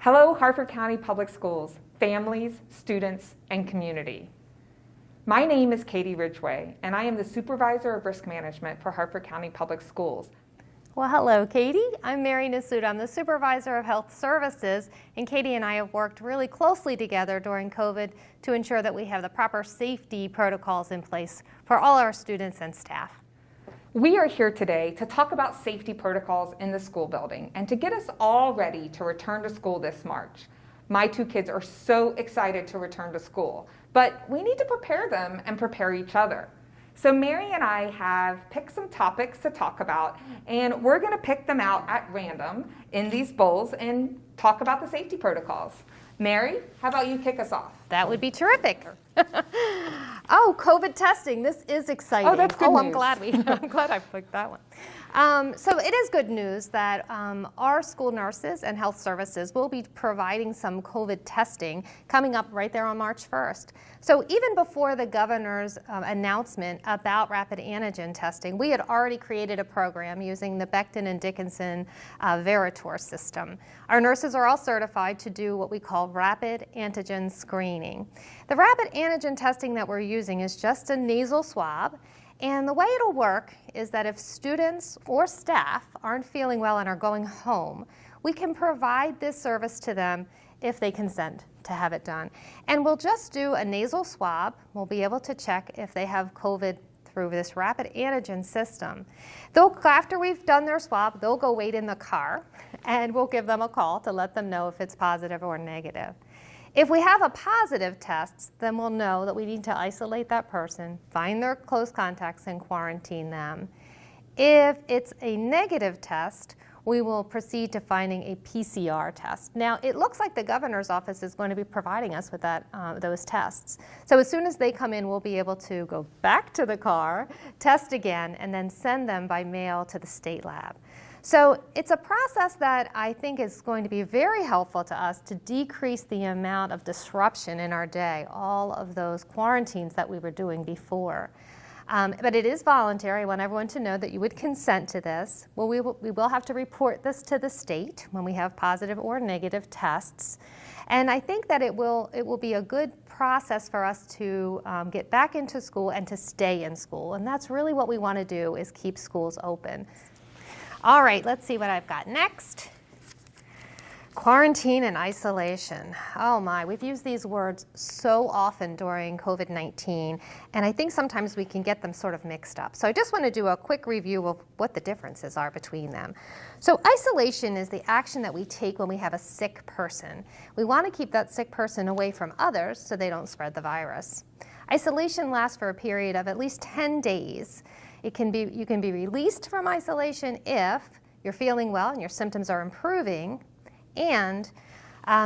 Hello, Harford County Public Schools, families, students, and community. My name is Katie Ridgway, and I am the Supervisor of Risk Management for Harford County Public Schools. Well, hello, Katie. I'm Mary Nasuta. I'm the Supervisor of Health Services, and Katie and I have worked really closely together during COVID to ensure that we have the proper safety protocols in place for all our students and staff. We are here today to talk about safety protocols in the school building and to get us all ready to return to school this March. My two kids are so excited to return to school, but we need to prepare them and prepare each other. So Mary and I have picked some topics to talk about, and we're going to pick them out at random in these bowls and talk about the safety protocols. Mary, how about you kick us off? That would be terrific. Oh, COVID testing. This is exciting. Oh, that's good news. I'm glad I picked that one. So it is good news that our school nurses and health services will be providing some COVID testing coming up right there on March 1st. So even before the governor's announcement about rapid antigen testing, we had already created a program using the Becton and Dickinson Veritor system. Our nurses are all certified to do what we call rapid antigen screening. The rapid antigen testing that we're using is just a nasal swab. And the way it'll work is that if students or staff aren't feeling well and are going home, we can provide this service to them if they consent to have it done. And we'll just do a nasal swab. We'll be able to check if they have COVID through this rapid antigen system. After we've done their swab, they'll go wait in the car, and we'll give them a call to let them know if it's positive or negative. If we have a positive test, then we'll know that we need to isolate that person, find their close contacts, and quarantine them. If it's a negative test, we will proceed to finding a PCR test. Now, it looks like the governor's office is going to be providing us with those tests. So as soon as they come in, we'll be able to go back to the car, test again, and then send them by mail to the state lab. So it's a process that I think is going to be very helpful to us to decrease the amount of disruption in our day, all of those quarantines that we were doing before. But it is voluntary. I want everyone to know that you would consent to this. Well, we will have to report this to the state when we have positive or negative tests. And I think that it will be a good process for us to get back into school and to stay in school. And that's really what we want to do, is keep schools open. All right, let's see what I've got next. Quarantine and isolation. Oh my, we've used these words so often during COVID-19, and I think sometimes we can get them sort of mixed up. So I just want to do a quick review of what the differences are between them. So isolation is the action that we take when we have a sick person. We want to keep that sick person away from others so they don't spread the virus. Isolation lasts for a period of at least 10 days. You can be released from isolation if you're feeling well and your symptoms are improving, and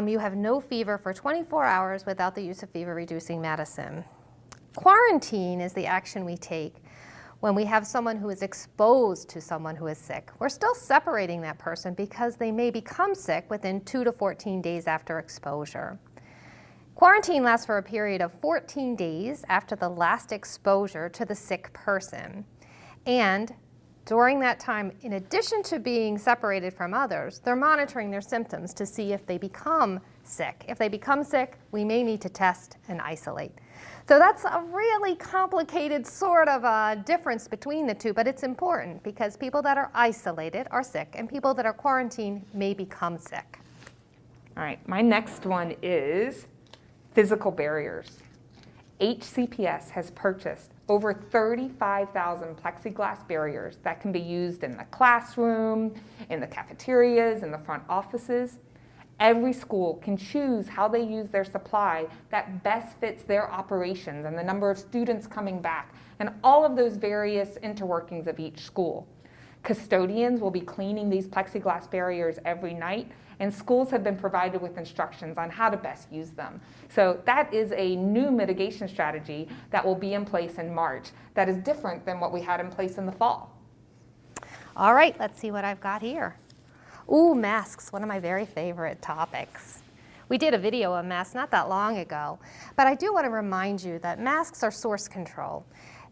you have no fever for 24 hours without the use of fever-reducing medicine. Quarantine is the action we take when we have someone who is exposed to someone who is sick. We're still separating that person because they may become sick within 2 to 14 days after exposure. Quarantine lasts for a period of 14 days after the last exposure to the sick person. And during that time, in addition to being separated from others, they're monitoring their symptoms to see if they become sick. If they become sick, we may need to test and isolate. So that's a really complicated sort of difference between the two, but it's important because people that are isolated are sick, and people that are quarantined may become sick. All right, my next one is physical barriers. HCPS has purchased over 35,000 plexiglass barriers that can be used in the classroom, in the cafeterias, in the front offices. Every school can choose how they use their supply that best fits their operations and the number of students coming back, and all of those various interworkings of each school. Custodians will be cleaning these plexiglass barriers every night, and schools have been provided with instructions on how to best use them. So that is a new mitigation strategy that will be in place in March that is different than what we had in place in the fall. All right, let's see what I've got here. Ooh, masks, one of my very favorite topics. We did a video on masks not that long ago, but I do want to remind you that masks are source control.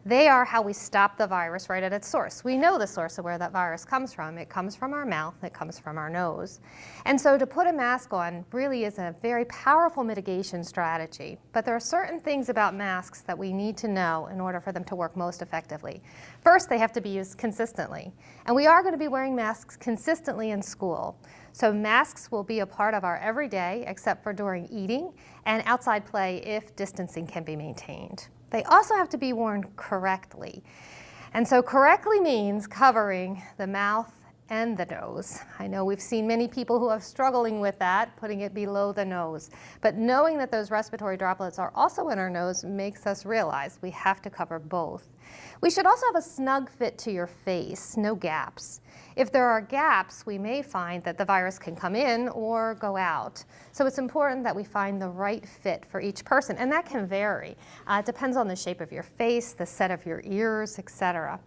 They are how we stop the virus right at its source. We know the source of where that virus comes from. It comes from our mouth, it comes from our nose. And so to put a mask on really is a very powerful mitigation strategy. But there are certain things about masks that we need to know in order for them to work most effectively. First, they have to be used consistently. And we are going to be wearing masks consistently in school. So masks will be a part of our everyday, except for during eating and outside play if distancing can be maintained. They also have to be worn correctly. And so correctly means covering the mouth and the nose. I know we've seen many people who are struggling with that, putting it below the nose. But knowing that those respiratory droplets are also in our nose makes us realize we have to cover both. We should also have a snug fit to your face, no gaps. If there are gaps, we may find that the virus can come in or go out. So it's important that we find the right fit for each person, and that can vary. It depends on the shape of your face, the set of your ears, etc.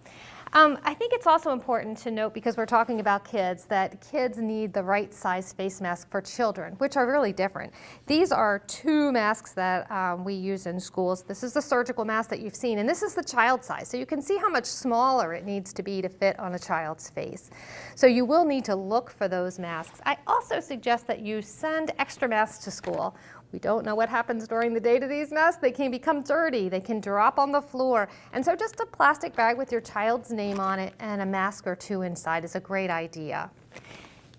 I think it's also important to note, because we're talking about kids, that kids need the right size face mask for children, which are really different. These are two masks that we use in schools. This is the surgical mask that you've seen, and this is the child size. So you can see how much smaller it needs to be to fit on a child's face. So you will need to look for those masks. I also suggest that you send extra masks to school. We don't know what happens during the day to these masks. They can become dirty, they can drop on the floor. And so just a plastic bag with your child's name on it and a mask or two inside is a great idea.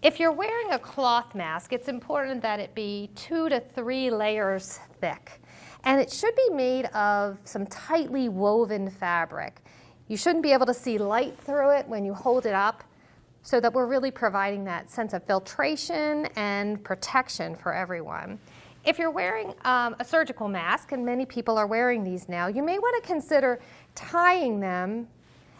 If you're wearing a cloth mask, it's important that it be 2 to 3 layers thick. And it should be made of some tightly woven fabric. You shouldn't be able to see light through it when you hold it up, so that we're really providing that sense of filtration and protection for everyone. If you're wearing a surgical mask, and many people are wearing these now, you may want to consider tying them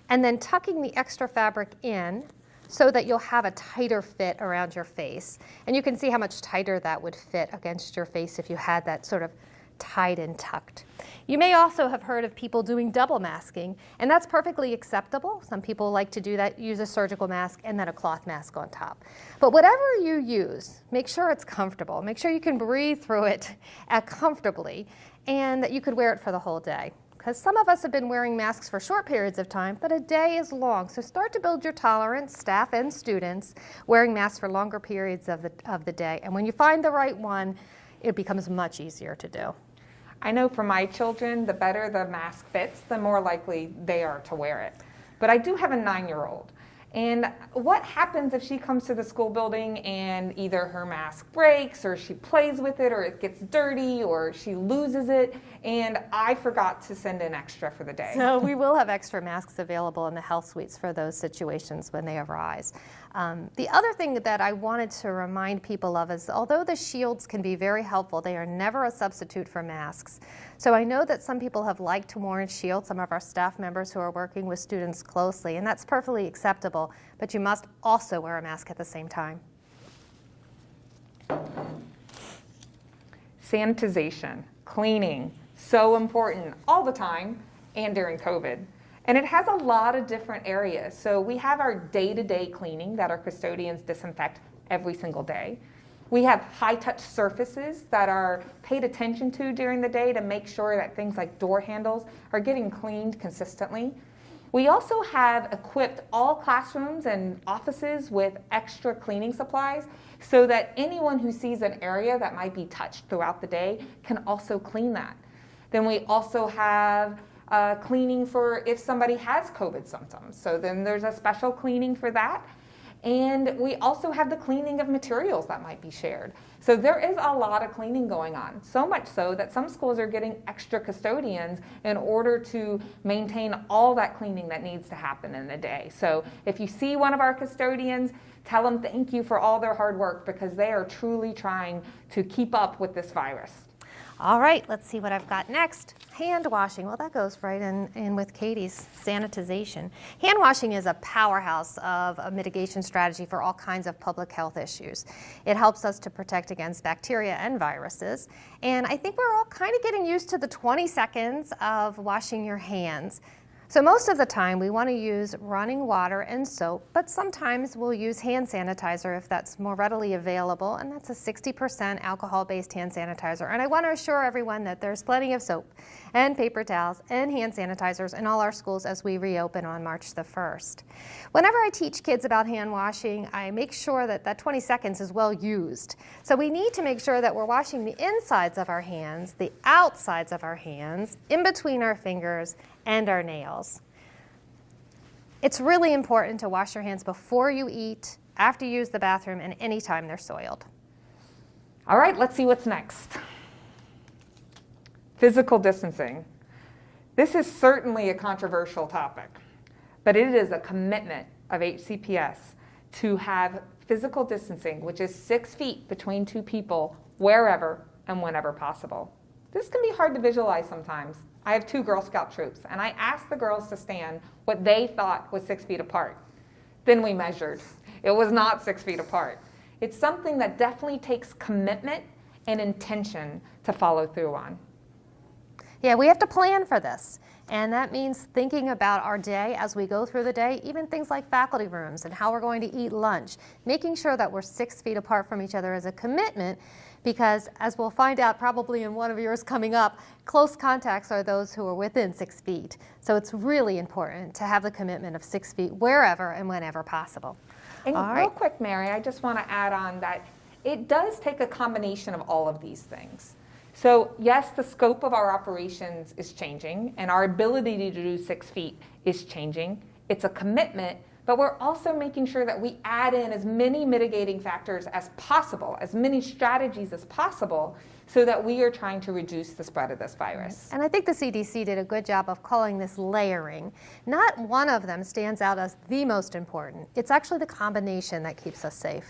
and then tucking the extra fabric in so that you'll have a tighter fit around your face. And you can see how much tighter that would fit against your face if you had that sort of tied and tucked. You may also have heard of people doing double masking, and that's perfectly acceptable. Some people like to do that, use a surgical mask and then a cloth mask on top. But whatever you use, make sure it's comfortable. Make sure you can breathe through it comfortably, and that you could wear it for the whole day. Because some of us have been wearing masks for short periods of time, but a day is long. So start to build your tolerance, staff and students, wearing masks for longer periods of the day. And when you find the right one, it becomes much easier to do. I know for my children, the better the mask fits, the more likely they are to wear it. But I do have a 9-year-old. And what happens if she comes to the school building and either her mask breaks or she plays with it or it gets dirty or she loses it and I forgot to send in extra for the day? So we will have extra masks available in the health suites for those situations when they arise. The other thing that I wanted to remind people of is, although the shields can be very helpful, they are never a substitute for masks. So I know that some people have liked to wear shields, some of our staff members who are working with students closely, and that's perfectly acceptable, but you must also wear a mask at the same time. Sanitization, cleaning, so important all the time and during COVID. And it has a lot of different areas. So we have our day-to-day cleaning that our custodians disinfect every single day. We have high-touch surfaces that are paid attention to during the day to make sure that things like door handles are getting cleaned consistently. We also have equipped all classrooms and offices with extra cleaning supplies so that anyone who sees an area that might be touched throughout the day can also clean that. Then we also have cleaning for if somebody has COVID symptoms. So then there's a special cleaning for that. And we also have the cleaning of materials that might be shared. So there is a lot of cleaning going on, so much so that some schools are getting extra custodians in order to maintain all that cleaning that needs to happen in the day. So if you see one of our custodians, tell them thank you for all their hard work, because they are truly trying to keep up with this virus. All right, let's see what I've got next. Hand washing. Well, that goes right in with Katie's sanitization. Hand washing is a powerhouse of a mitigation strategy for all kinds of public health issues. It helps us to protect against bacteria and viruses. And I think we're all kind of getting used to the 20 seconds of washing your hands. So most of the time we want to use running water and soap, but sometimes we'll use hand sanitizer if that's more readily available, and that's a 60% alcohol-based hand sanitizer. And I want to assure everyone that there's plenty of soap and paper towels and hand sanitizers in all our schools as we reopen on March the 1st. Whenever I teach kids about hand washing, I make sure that that 20 seconds is well used. So we need to make sure that we're washing the insides of our hands, the outsides of our hands, in between our fingers, and our nails. It's really important to wash your hands before you eat, after you use the bathroom, and anytime they're soiled. All right, let's see what's next. Physical distancing. This is certainly a controversial topic, but it is a commitment of HCPS to have physical distancing, which is 6 feet between two people, wherever and whenever possible. This can be hard to visualize sometimes. I have 2 Girl Scout troops, and I asked the girls to stand what they thought was 6 feet apart. Then we measured. It was not 6 feet apart. It's something that definitely takes commitment and intention to follow through on. Yeah, we have to plan for this. And that means thinking about our day as we go through the day, even things like faculty rooms and how we're going to eat lunch, making sure that we're 6 feet apart from each other is a commitment, because as we'll find out probably in one of yours coming up, close contacts are those who are within 6 feet. So it's really important to have the commitment of 6 feet wherever and whenever possible. And All real right. quick, Mary, I just want to add on that it does take a combination of all of these things. So yes, the scope of our operations is changing and our ability to do 6 feet is changing. It's a commitment, but we're also making sure that we add in as many mitigating factors as possible, as many strategies as possible, so that we are trying to reduce the spread of this virus. And I think the CDC did a good job of calling this layering. Not one of them stands out as the most important. It's actually the combination that keeps us safe.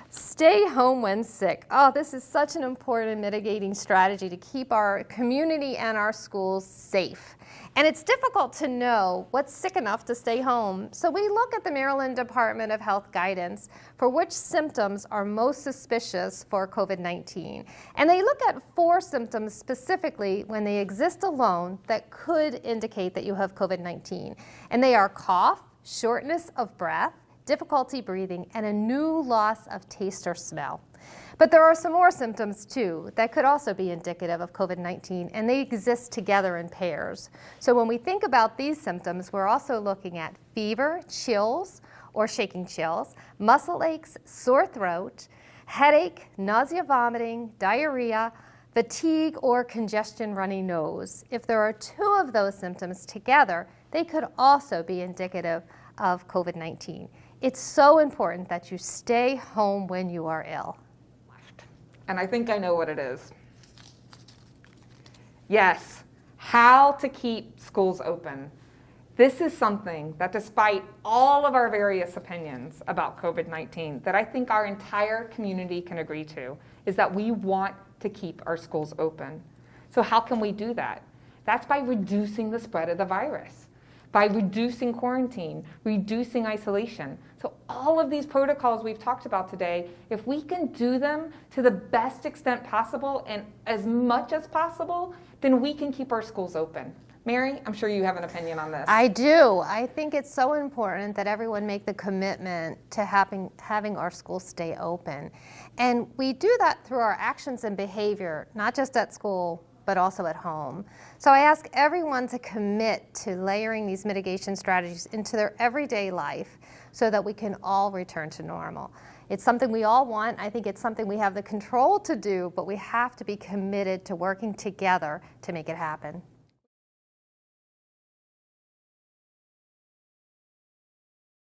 Stay home when sick. Oh, this is such an important mitigating strategy to keep our community and our schools safe. And it's difficult to know what's sick enough to stay home. So we look at the Maryland Department of Health guidance for which symptoms are most suspicious for COVID-19. And they look at 4 symptoms specifically when they exist alone that could indicate that you have COVID-19. And they are cough, shortness of breath, difficulty breathing, and a new loss of taste or smell. But there are some more symptoms too that could also be indicative of COVID-19, and they exist together in pairs. So when we think about these symptoms, we're also looking at fever, chills or shaking chills, muscle aches, sore throat, headache, nausea, vomiting, diarrhea, fatigue, or congestion, runny nose. If there are 2 of those symptoms together, they could also be indicative of COVID-19. It's so important that you stay home when you are ill. And I think I know what it is. Yes, how to keep schools open. This is something that, despite all of our various opinions about COVID-19, that I think our entire community can agree to, is that we want to keep our schools open. So how can we do that? That's by reducing the spread of the virus, by reducing quarantine, reducing isolation. So all of these protocols we've talked about today, if we can do them to the best extent possible and as much as possible, then we can keep our schools open. Mary, I'm sure you have an opinion on this. I do. I think it's so important that everyone make the commitment to having our schools stay open. And we do that through our actions and behavior, not just at school, but also at home. So I ask everyone to commit to layering these mitigation strategies into their everyday life so that we can all return to normal. It's something we all want. I think it's something we have the control to do, but we have to be committed to working together to make it happen.